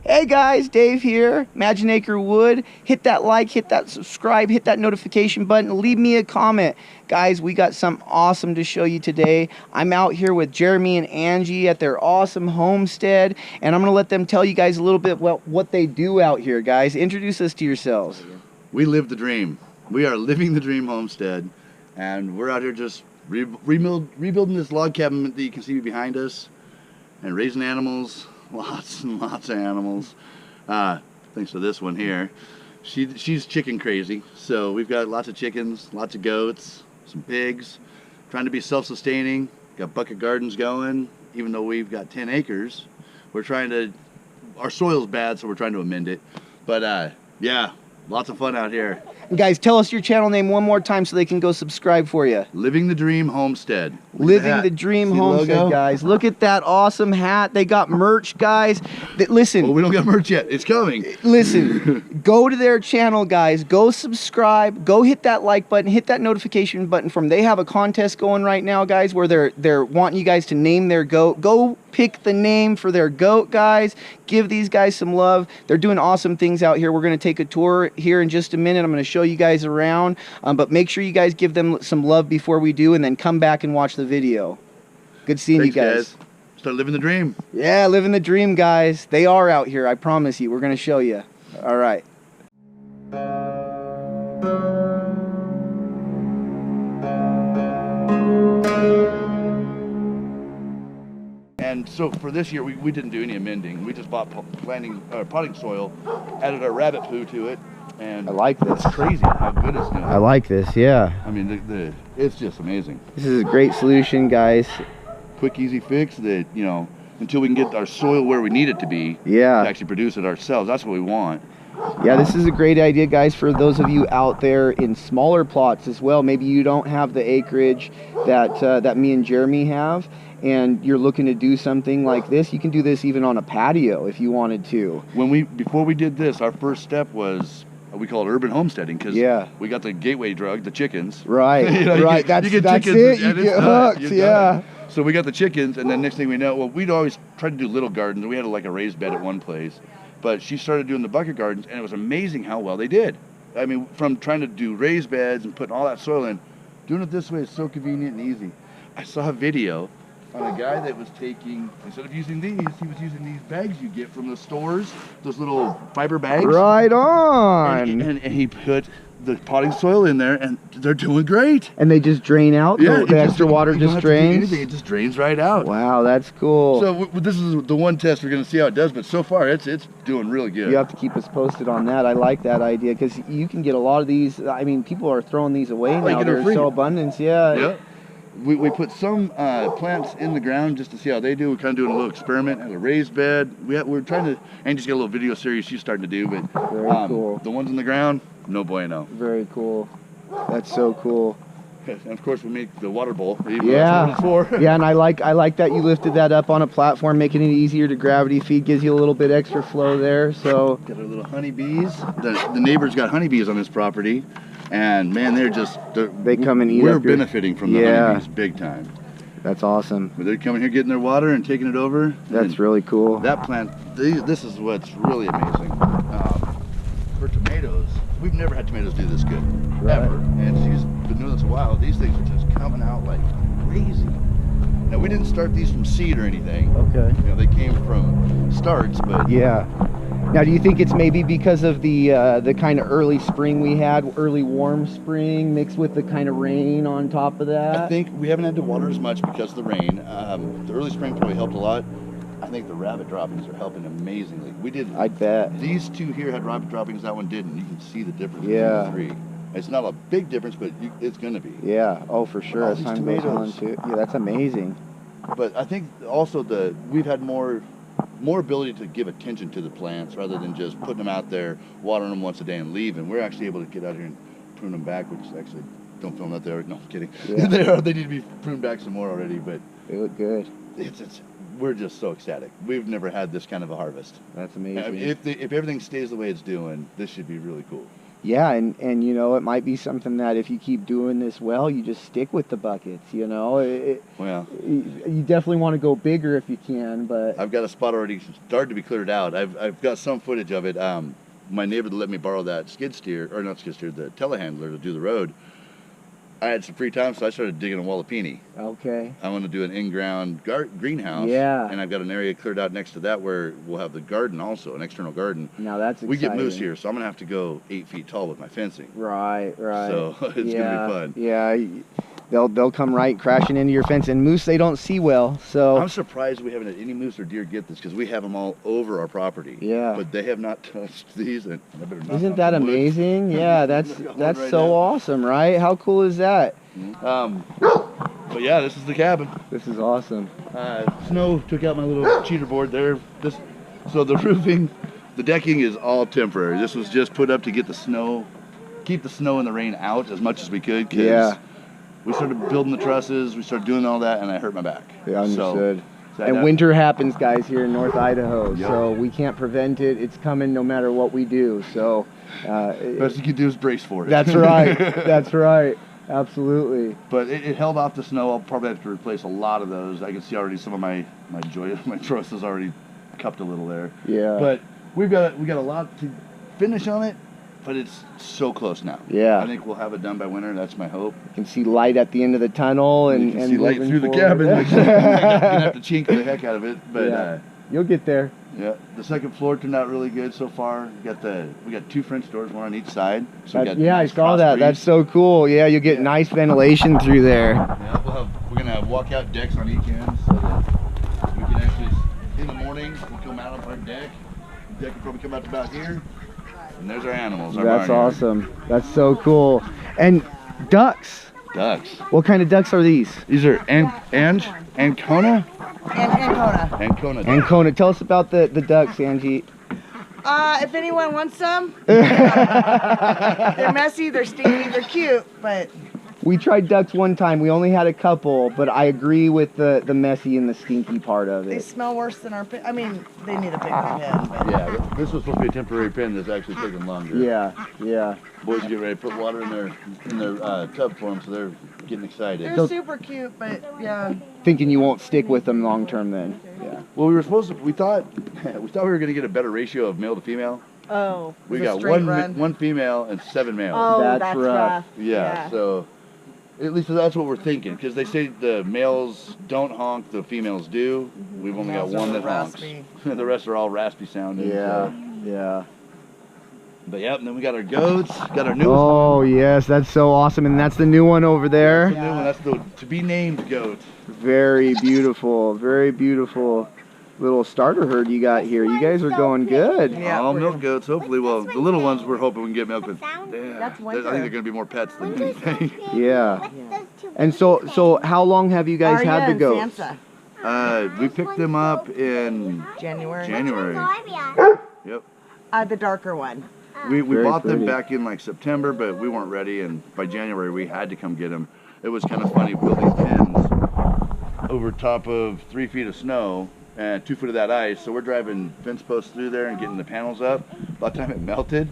Hey guys, Dave here, Imaginator Wood. Hit that like, hit that subscribe, hit that notification button, leave me a comment. Guys, we got something awesome to show you today. I'm out here with Jeremy and Angie at their awesome homestead, and I'm gonna let them tell you guys a little bit about what they do out here. Guys, introduce us to yourselves. We live the dream. We are living the dream homestead, and we're out here just rebuilding this log cabin that you can see behind us, and raising animals. Lots and lots of animals. Thanks to this one here. She's chicken crazy. So we've got lots of chickens, lots of goats, some pigs. Trying to be self-sustaining. Got bucket gardens going. Even though we've got 10 acres, we're trying to. Our soil's bad, so we're trying to amend it. But yeah, lots of fun out here. And guys, tell us your channel name one more time so they can go subscribe for you. Living the Dream Homestead. Living the Dream Homestead, guys. Look at that awesome hat. They got merch, guys. Listen. Well, we don't got merch yet. It's coming. Listen, go to their channel, guys. Go subscribe. Go hit that like button. Hit that notification button for them. They have a contest going right now, guys, where they're wanting you guys to name their goat. Go pick the name for their goat, guys. Give these guys some love. They're doing awesome things out here. We're going to take a tour here in just a minute. I'm going to show you guys around, but make sure you guys give them some love before we do, and then come back and watch the video. Good seeing you guys. Start living the dream. Yeah, living the dream, guys. They are out here, I promise you. We're going to show you. All right. And so for this year, we didn't do any amending. We just bought potting soil, added our rabbit poo to it, and I like this. It's crazy how good it's doing. I like this, yeah. I mean, it's just amazing. This is a great solution, guys. Quick, easy fix that, you know, until we can get our soil where we need it to be, yeah, to actually produce it ourselves. That's what we want. Yeah, this is a great idea, guys, for those of you out there in smaller plots as well. Maybe you don't have the acreage that me and Jeremy have, and you're looking to do something like this. You can do this even on a patio if you wanted to. Before we did this, our first step was, we call it urban homesteading, because we got the gateway drug, the chickens. Right, you know, right. That's it. You get hooked. Yeah. So we got the chickens, and then next thing we know, well, we'd always try to do little gardens. We had like a raised bed at one place, but she started doing the bucket gardens, and it was amazing how well they did. I mean, from trying to do raised beds and putting all that soil in, doing it this way is so convenient and easy. I saw a video on a guy that was taking, instead of using these, he was using these bags you get from the stores, those little fiber bags. Right on. And he put the potting soil in there, and they're doing great. And they just drain out? Yeah, the extra water just drains? It just drains right out. Wow, that's cool. So this is the one test we're going to see how it does, but so far it's doing really good. You have to keep us posted on that. I like that idea, because you can get a lot of these. I mean, people are throwing these away now. They're so abundant. Yeah. We put some plants in the ground just to see how they do. We're kind of doing a little experiment at a raised bed. We're trying to, and just get a little video series she's starting to do, but very cool. The ones in the ground, no bueno. Very cool. That's so cool. And of course we make the water bowl. Yeah. That's what it's for. Yeah, and I like that you lifted that up on a platform, making it easier to gravity feed, gives you a little bit extra flow there. So got our little honeybees. The neighbor's got honeybees on his property. And man, they come and eat. We're benefiting from the honeybees big time. That's awesome. But they're coming here, getting their water and taking it over. That's really cool. That plant, this is what's really amazing. For tomatoes, we've never had tomatoes do this good, ever. And she's been doing this a while. These things are just coming out like crazy. Now, we didn't start these from seed or anything. Okay. You know, they came from starts, but yeah. Now, do you think it's maybe because of the kind of early spring we had, early warm spring mixed with the kind of rain on top of that? I think we haven't had to water as much because of the rain. The early spring probably helped a lot. I think the rabbit droppings are helping amazingly. I bet. These two here had rabbit droppings, that one didn't. You can see the difference between the three. It's not a big difference, but it's going to be. Yeah, oh, for sure. As time goes on, too. Yeah, that's amazing. But I think also we've had more ability to give attention to the plants rather than just putting them out there, watering them once a day and leaving. We're actually able to get out here and prune them back, which is actually, don't film that there. No, I'm kidding. Yeah. They need to be pruned back some more already, but they look good. We're just so ecstatic. We've never had this kind of a harvest. That's amazing. If everything stays the way it's doing, this should be really cool. Yeah, and you know, it might be something that if you keep doing this well, you just stick with the buckets, you know. Well, you definitely want to go bigger if you can, but I've got a spot already started to be cleared out. I've got some footage of it. My neighbor that let me borrow that skid steer, or not skid steer, the telehandler to do the road. I had some free time, so I started digging a wallapini. okay. I want to do an in-ground greenhouse. Yeah. And I've got an area cleared out next to that where we'll have the garden also, an external garden. Now that's exciting. We get moose here, so I'm going to have to go 8 feet tall with my fencing. Right. So it's going to be fun. Yeah, they'll come right crashing into your fence, and moose they don't see well, so. I'm surprised we haven't had any moose or deer get this because we have them all over our property. Yeah. But they have not touched these. And I better knock Isn't on that some wood. amazing? Yeah, that's right so now. awesome, right? How cool is that? But yeah, this is the cabin. This is awesome. Snow took out my little cheater board there. So the roofing, the decking is all temporary. This was just put up to get the snow, keep the snow and the rain out as much as we could. Cause Yeah. we started building the trusses, we started doing all that, and I hurt my back. Yeah, understood. So And winter happens, guys, here in North Idaho, Yep. so we can't prevent it. It's coming no matter what we do. So, best you can do is brace for it. that's right. That's right. Absolutely. But it held off the snow. I'll probably have to replace a lot of those. I can see already some of my trusses already cupped a little there. Yeah. But we got a lot to finish on it, but it's so close now. Yeah. I think we'll have it done by winter. That's my hope. You can see light at the end of the tunnel, and You can see light moving through the forward. cabin. I'm gonna have to chink the heck out of it, but Yeah. You'll get there. yeah. The second floor turned out really good so far. We got 2 French doors, one on each side. So we got Yeah, I nice saw cross that. breeze. That's so cool. Yeah, you'll get nice ventilation through there. Yeah, we're gonna have walkout decks on each end so that we can actually, in the morning, we'll come out on our deck. The deck will probably come out to about here, and there's our animals. Our That's barnyard. awesome. That's so cool. And ducks. Ducks. What kind of ducks are these? These are Ancona. And Ancona. Ancona. ducks. Ancona. Tell us about the ducks, Angie. If anyone wants some, they're messy, they're stinky, they're cute, but We tried ducks one time. We only had a couple, but I agree with the messy and the stinky part of they it. smell worse than our pin. I mean, they need a bigger pen, but Yeah, this was supposed to be a temporary pen that's actually taking longer. Yeah, yeah. Boys are getting ready to put water in their tub for them, so they're getting excited. they're super cute, but yeah. Thinking you won't stick with them long term then. Yeah. Well, we thought we were gonna get a better ratio of male to female. Oh, We it's a got straight run. one female and 7 males. Oh, That's that's rough. rough. Yeah, so at least that's what we're thinking, because they say the males don't honk, the females do. We've only got Males one are that honks. raspy. The rest are all raspy sounding. Yeah, So. yeah. But yep, and then we got our goats, got our newest Oh yes, that's so awesome, and that's the new one over there. one. That's the to be named goat. Very beautiful little starter herd you got here. You guys are going good. Yeah, all we're milk gonna- goats, hopefully. Well, the little ones we're hoping we can get milk with. Yeah, That's I winter. think they're gonna be more pets than anything. Yeah. And so how long have you guys Arya had the and goats? Sansa, We picked them up in January. January. Yep. The darker one. We Very bought them pretty. back in like September, but we weren't ready, and by January we had to come get them. It was kind of funny building pens over top of 3 feet of snow and 2 foot of that ice. So we're driving fence posts through there and getting the panels up. By the time it melted,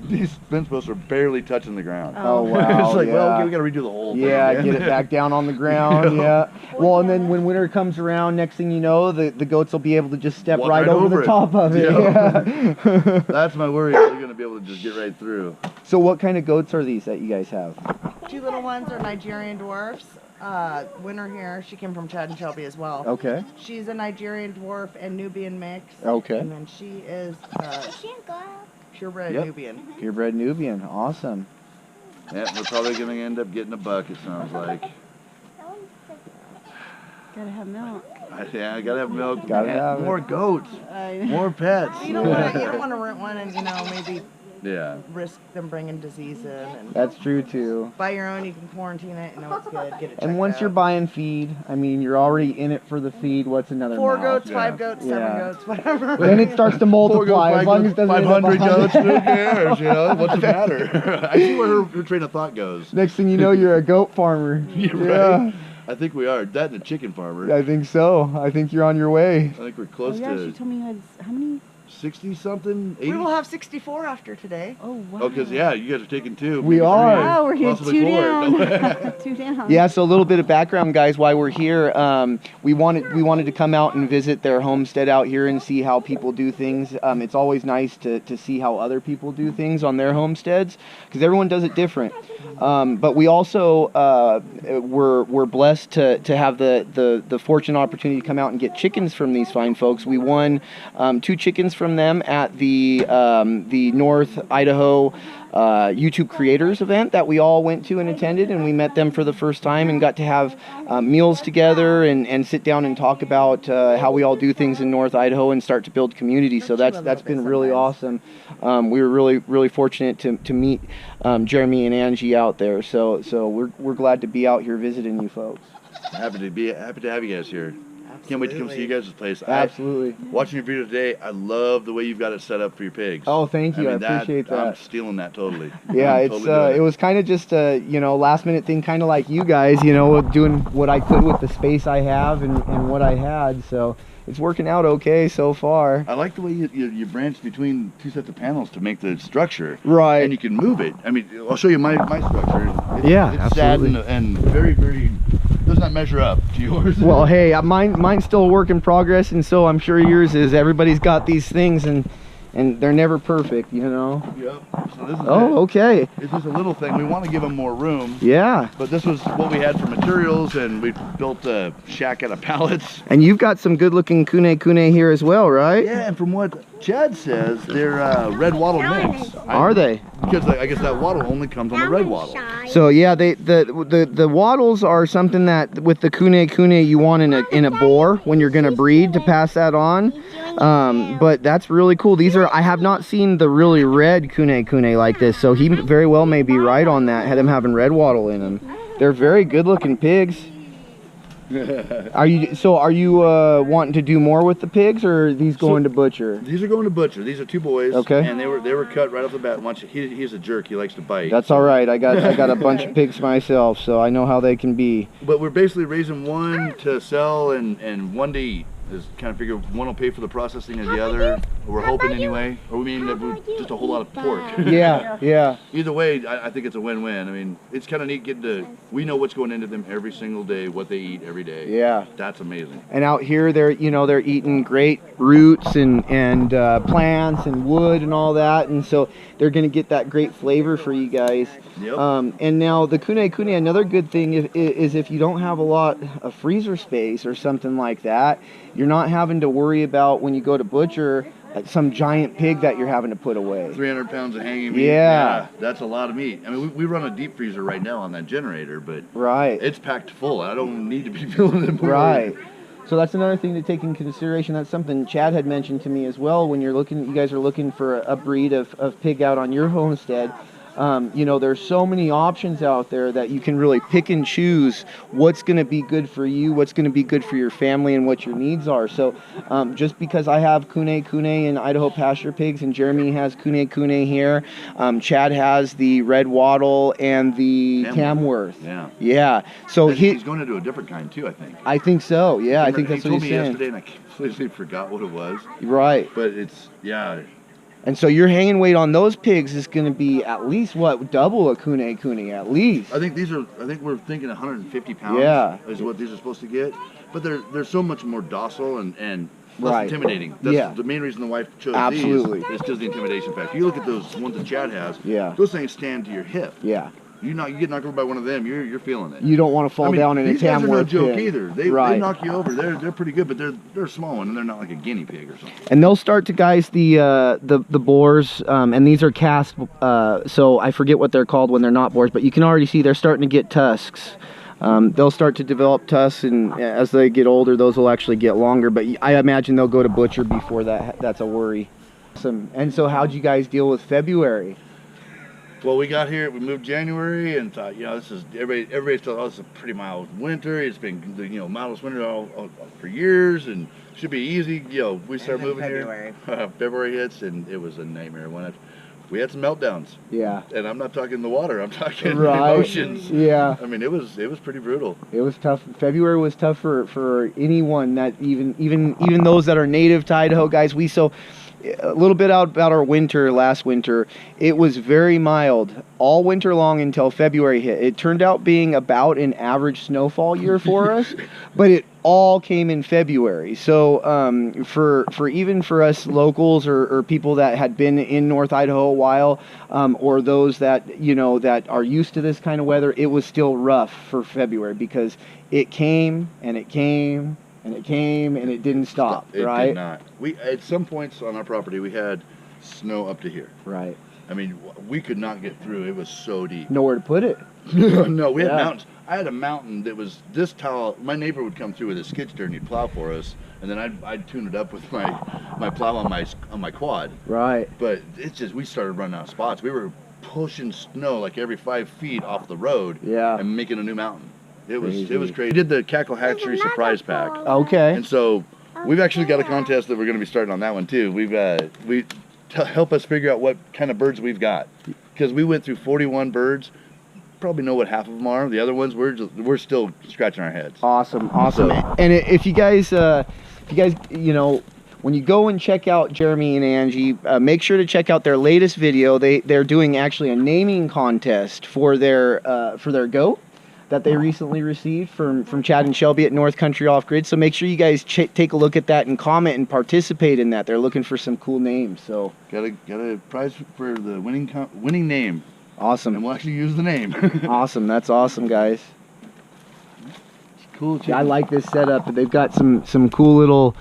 these fence posts were barely touching the ground. Oh wow. It's like, yeah. well, okay, we got to redo the whole thing. Yeah, again. get it back down on the ground. Yeah. Well, and then when winter comes around, next thing you know, the goats will be able to just step Walk right right over over the it. top of it. Yeah. Yeah. That's my worry. They're going to be able to just get right through. So what kind of goats are these that you guys have? 2 little ones are Nigerian dwarfs. Winter here, she came from Chad and Shelby as well. Okay. She's a Nigerian dwarf and Nubian mix. Okay. And then she is purebred Yep. Nubian. Purebred Nubian. Awesome. Yeah, we're probably going to end up getting a buck, it sounds like. Gotta have milk. Yeah, I gotta have milk. Gotta have it. more goats, more pets. You don't want to rent one and maybe Yeah. risk them bringing disease in. And That's true too. buy your own, you can quarantine it, you know it's good, get it checked And once out. you're buying feed, I mean, you're already in it for the feed. What's another 4 mouth? goats, Yeah. 5 goats, 7 Yeah. goats, whatever. Then it starts to multiply as long as it doesn't end up 500 100. goats, who cares, you know? What's the matter? I see where her train of thought goes. Next thing you know, you're a goat farmer. You're Yeah, right. I think we are. That and a chicken farmer. I think so. I think you're on your way. I think we're Oh close yeah, she to... told me you had how many 60 something, 80. We will have 64 after today. Oh, wow. Oh, because yeah, you guys are taking 2. We maybe are. 3, Oh, we're here possibly 2 4. down. 2 down. Yeah, so a little bit of background, guys, why we're here. We wanted to come out and visit their homestead out here and see how people do things. It's always nice to see how other people do things on their homesteads, because everyone does it different. But we also we're blessed to have the fortunate opportunity to come out and get chickens from these fine folks. We won 2 chickens from them at the North Idaho YouTube creators event that we all went to and attended, and we met them for the first time and got to have meals together and sit down and talk about how we all do things in North Idaho and start to build community. So that's been really awesome. We were really fortunate to meet Jeremy and Angie out there. So we're glad to be out here visiting you folks. Happy to have you guys here. Can't wait to come see you guys' place. Absolutely. Watching your video today, I love the way you've got it set up for your pigs. Oh, thank you. I appreciate that. I'm stealing that totally. Yeah, I'm it's totally it was kind of just a last minute thing, kind of like you guys, doing what I could with the space I have and what I had. So it's working out okay so far. I like the way you branch between 2 sets of panels to make the structure. Right. And you can move it. I mean, I'll show you my structure. It's sad absolutely. and very does not measure up to yours. Well, hey, mine's still a work in progress, and so I'm sure yours is. Everybody's got these things, and they're never perfect, Yep. So this is okay. It's just a little thing. We want to give them more room. Yeah. But this was what we had for materials, and we built a shack out of pallets. And you've got some good-looking kune here as well, right? Yeah, and from what Chad says, they're red wattle mix. Are they? Because I guess that wattle only comes on the red wattle. So yeah, the wattles are something that with the kune you want in a boar when you're gonna breed to pass that on. But that's really cool. I have not seen the really red kune like this, so he very well may be right on that. Had him having red wattle in them. They're very good looking pigs. Are you wanting to do more with the pigs, or are these going to butcher? These are going to butcher. These are 2 boys. Okay. And they were cut right off the bat. He's a jerk. He likes to bite. That's all right. I got a bunch of pigs myself, so I know how they can be. But we're basically raising one to sell and one to eat. Is kind of figure one will pay for the processing of the other. Or we're hoping anyway. Or we mean just a whole lot of pork. Yeah. Either way, I think it's a win-win. I mean, it's kind of neat getting we know what's going into them every single day, what they eat every day. Yeah. That's amazing. And out here, they're eating great roots and plants and wood and all that, and so they're gonna get that great flavor for you guys. Yep. And now the kune, another good thing is if you don't have a lot of freezer space or something like that, you're not having to worry about when you go to butcher some giant pig that you're having to put away. 300 pounds of hanging meat. Yeah. That's a lot of meat. I mean, we run a deep freezer right now on that generator, but Right. it's packed full. I don't need to be filling it more. Right. So that's another thing to take in consideration. That's something Chad had mentioned to me as well. When you guys are looking for a breed of pig out on your homestead. There's so many options out there that you can really pick and choose what's going to be good for you, what's going to be good for your family, and what your needs are. So just because I have kune and Idaho pasture pigs, and Jeremy has kune here, Chad has the red wattle and the Tamworth. Yeah. So he's going to do a different kind too, I think. I think so. Yeah, I think that's what he's saying. He told me yesterday, and I completely forgot what it was. Right. But it's And so your hanging weight on those pigs is going to be at least double a kune at least. I think we're thinking 150 pounds is what these are supposed to get. But they're so much more docile and less intimidating. That's the main reason the wife chose these. Is just the intimidation factor. You look at those ones that Chad has. Yeah. Those things stand to your hip. Yeah. You get knocked over by one of them, you're feeling it. You don't want to fall down in a Tamworth pig. These guys are no joke either. They knock you over. They're pretty good, but they're a small one, and they're not like a guinea pig or something. And they'll start to guys the boars, and these are cast. So I forget what they're called when they're not boars, but you can already see they're starting to get tusks. They'll start to develop tusks, and as they get older, those will actually get longer. But I imagine they'll go to butcher before that. That's a worry. Awesome. And so, how'd you guys deal with February? Well, we got here, we moved January, and thought, this is, everybody's thought, it's a pretty mild winter. It's been, mildest winter all for years, and should be easy. We started moving February. here. February hits, and it was a nightmare. We had some meltdowns. Yeah. And I'm not talking the water, I'm talking emotions. Yeah. I mean, it was pretty brutal. It was tough. February was tough for anyone that even those that are native to Idaho, guys. a little bit about our winter last winter. It was very mild all winter long until February hit. It turned out being about an average snowfall year for us, but it all came in February. So for even for us locals or people that had been in North Idaho a while, or those that, you know, that are used to this kind of weather, it was still rough for February because it came and it came and it came and it didn't stop. It right? did not. We at some points on our property we had snow up to here. Right. I mean, we could not get through. It was so deep. Nowhere to put it. No, we had Yeah. mountains. I had a mountain that was this tall. My neighbor would come through with a skid steer and he'd plow for us, and then I'd tune it up with my plow on my quad. Right. But it's just we started running out of spots. We were pushing snow like every 5 feet off the road. Yeah. And making a new mountain. It was Crazy. crazy. We did the Cackle Hatchery surprise pack, Okay. and so we've actually got a contest that we're going to be starting on that one too. Help us figure out what kind of birds we've got, because we went through 41 birds. Probably know what half of them are. The other ones we're still scratching our heads. Awesome. So- And if you guys, you know, when you go and check out Jeremy and Angie, make sure to check out their latest video. They're doing actually a naming contest for their goat that they recently received from Chad and Shelby at North Country Off Grid. So make sure you guys take a look at that and comment and participate in that. They're looking for some cool names. So Got a prize for the winning name, and awesome. we'll actually use the name. Awesome. That's awesome, guys. Cool. I like this setup. They've got some cool little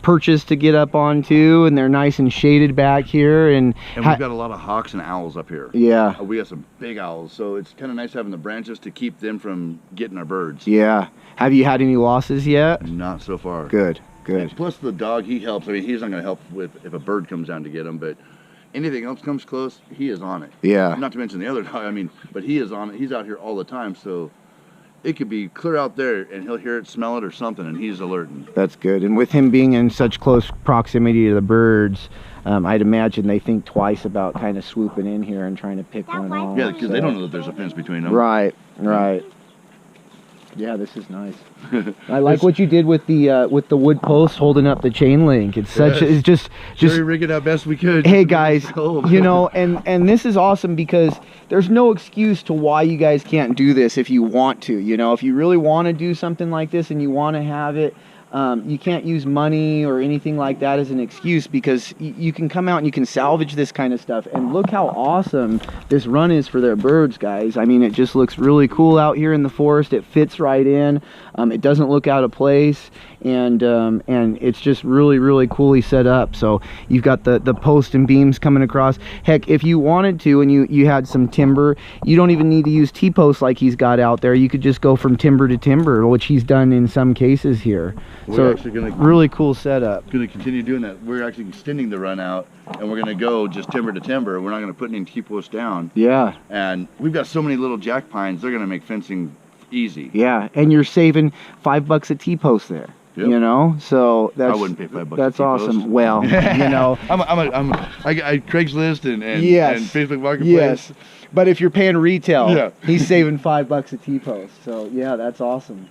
perches to get up onto, and they're nice and shaded back here. And we've got a lot of hawks and owls up here. yeah, We got some big owls, so it's kind of nice having the branches to keep them from getting our birds. yeah. Have you had any losses yet? Not so far. Good, good. Plus the dog, he helps. I mean, he's not going to help with if a bird comes down to get him, but anything else comes close, he is on it. Yeah, Not to mention the other dog. I mean, but he is on it. He's out here all the time, so it could be clear out there, and he'll hear it, smell it, or something, and he's alerting. that's good. And with him being in such close proximity to the birds, I'd imagine they think twice about kind of swooping in here and trying to pick one off. Yeah, because they don't know that there's a fence between them. Right, right. Yeah, this is nice. I like what you did with the wood post holding up the chain link. It's such. Yes. It's just. Jerry rigged it out best we could. Hey guys, Sold. you know, and this is awesome because there's no excuse to why you guys can't do this if you want to. You know, if you really want to do something like this and you want to have it. You can't use money or anything like that as an excuse, because you can come out and you can salvage this kind of stuff. And look how awesome this run is for their birds, guys. I mean, it just looks really cool out here in the forest. It fits right in. It doesn't look out of place, and it's just really, really coolly set up. So you've got the post and beams coming across. Heck, if you wanted to and you had some timber, you don't even need to use T-posts like he's got out there. You could just go from timber to timber, which he's done in some cases here. We're actually gonna really cool setup. Going to continue doing that. We're actually extending the run out, and we're going to go just timber to timber. We're not going to put any T-posts down. Yeah. And we've got so many little jack pines, they're going to make fencing easy. Yeah, and you're saving $5 a T-post there. Yep. You know, so that's. I wouldn't pay $5 That's a T-post. awesome. Well, you know. I Craigslist and Yes. and Facebook Marketplace. Yes, but if you're paying retail, Yeah. he's saving $5 a T-post. So yeah, that's awesome.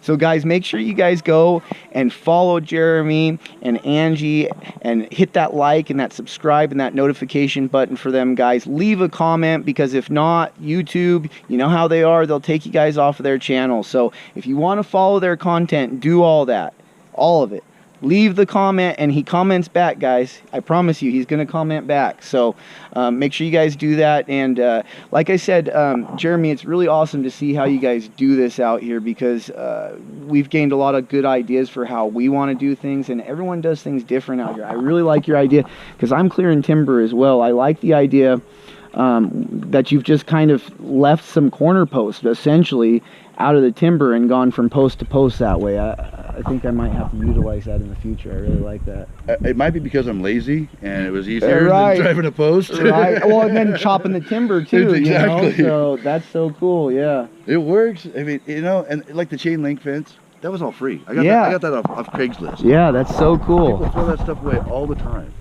So guys, make sure you guys go and follow Jeremy and Angie and hit that like and that subscribe and that notification button for them, guys. Leave a comment, because if not, YouTube, you know how they are, they'll take you guys off of their channel. So if you want to follow their content, do all that, all of it. Leave the comment, and he comments back, guys. I promise you, he's going to comment back. So make sure you guys do that. And like I said, Jeremy, it's really awesome to see how you guys do this out here, because we've gained a lot of good ideas for how we want to do things, and everyone does things different out here. I really like your idea, because I'm clearing timber as well. I like the idea that you've just kind of left some corner posts, essentially, out of the timber and gone from post to post that way. I think I might have to utilize that in the future. I really like that. It might be because I'm lazy and it was easier Right. than driving a post. Right. Well, and then chopping the timber too. Exactly. You know? So that's so cool. Yeah. It works. I mean, you know, and like the chain link fence, that was all free. I got that off Craigslist. Yeah, that's so People cool. throw that stuff away all the time.